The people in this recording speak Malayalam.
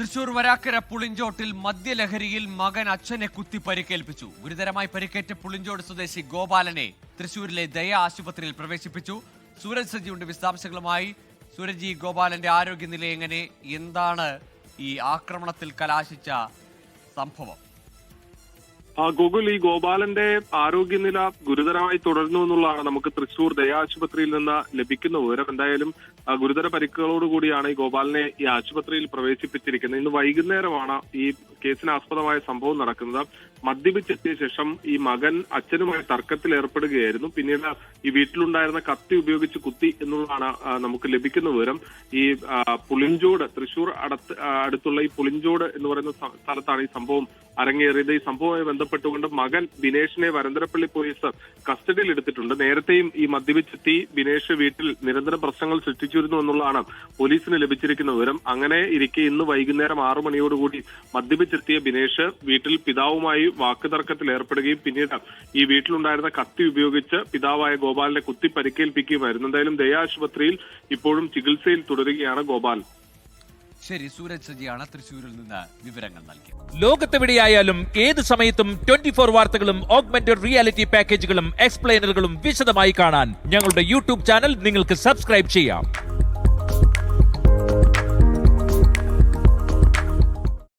തൃശൂർ വരാക്കര പുളിഞ്ചോട്ടിൽ മദ്യലഹരിയിൽ മകൻ അച്ഛനെ കുത്തി പരിക്കേൽപ്പിച്ചു. ഗുരുതരമായി പരിക്കേറ്റ പുളിഞ്ചോട് സ്വദേശി ഗോപാലനെ തൃശൂരിലെ ദയ ആശുപത്രിയിൽ പ്രവേശിപ്പിച്ചു. സൂരജ് സജിയുടെ വിശദാംശങ്ങളുമായി. സൂരജ്, ഈ ഗോപാലന്റെ ആരോഗ്യനില എങ്ങനെ, എന്താണ് ഈ ആക്രമണത്തിൽ കലാശിച്ച സംഭവം? ഗോകുൽ, ഈ ഗോപാലന്റെ ആരോഗ്യനില ഗുരുതരമായി തുടരുന്നു എന്നുള്ളതാണ് നമുക്ക് തൃശൂർ ദയ ആശുപത്രിയിൽ നിന്ന് ലഭിക്കുന്ന വിവരം. എന്തായാലും ഗുരുതര പരിക്കുകളോടുകൂടിയാണ് ഈ ഗോപാലിനെ ഈ ആശുപത്രിയിൽ പ്രവേശിപ്പിച്ചിരിക്കുന്നത്. ഇന്ന് വൈകുന്നേരമാണ് ഈ കേസിന് ആസ്പദമായ സംഭവം നടക്കുന്നത്. മദ്യപിച്ചെത്തിയ ശേഷം ഈ മകൻ അച്ഛനുമായി തർക്കത്തിൽ ഏർപ്പെടുകയായിരുന്നു. പിന്നീട് ഈ വീട്ടിലുണ്ടായിരുന്ന കത്തി ഉപയോഗിച്ച് കുത്തി എന്നുള്ളതാണ് നമുക്ക് ലഭിക്കുന്ന വിവരം. ഈ പുളിഞ്ചോട്, തൃശൂർ അടുത്തുള്ള ഈ പുളിഞ്ചോട് എന്ന് പറയുന്ന സ്ഥലത്താണ് ഈ സംഭവം അരങ്ങേറിയത്. ഈ സംഭവവുമായി ബന്ധപ്പെട്ടുകൊണ്ട് മകൻ ബിനേഷിനെ വരന്തരപ്പള്ളി പോലീസ് കസ്റ്റഡിയിൽ എടുത്തിട്ടുണ്ട്. നേരത്തെയും ഈ മദ്യപിച്ചെത്തി ബിനേഷ് വീട്ടിൽ നിരന്തരം പ്രശ്നങ്ങൾ സൃഷ്ടിച്ചിരുന്നു എന്നുള്ളതാണ് പോലീസിന് ലഭിച്ചിരിക്കുന്ന വിവരം. അങ്ങനെ ഇരിക്കെ ഇന്ന് വൈകുന്നേരം 6 മണിയോടുകൂടി മദ്യപിച്ചെത്തിയ ബിനേഷ് വീട്ടിൽ പിതാവുമായി വാക്കുതർക്കത്തിൽ ഏർപ്പെടുകയും പിന്നീട് ഈ വീട്ടിലുണ്ടായിരുന്ന കത്തി ഉപയോഗിച്ച് പിതാവായ ഗോപാലിനെ കുത്തി പരിക്കേൽപ്പിക്കുകയുമായിരുന്നു. എന്തായാലും ദയ ആശുപത്രിയിൽ ഇപ്പോഴും ചികിത്സയിൽ തുടരുകയാണ് ഗോപാൽ. ശരി, സൂരജ് സജിയാണ് തൃശൂരിൽ നിന്ന് വിവരങ്ങൾ നൽകിയത്. ലോകത്തെവിടെയായാലും ഏത് സമയത്തും 24 വാർത്തകളും ഓഗ്മെന്റഡ് റിയാലിറ്റി പാക്കേജുകളും എക്സ്പ്ലെയിനറുകളും വിശദമായി കാണാൻ ഞങ്ങളുടെ യൂട്യൂബ് ചാനൽ നിങ്ങൾക്ക് സബ്സ്ക്രൈബ് ചെയ്യാം.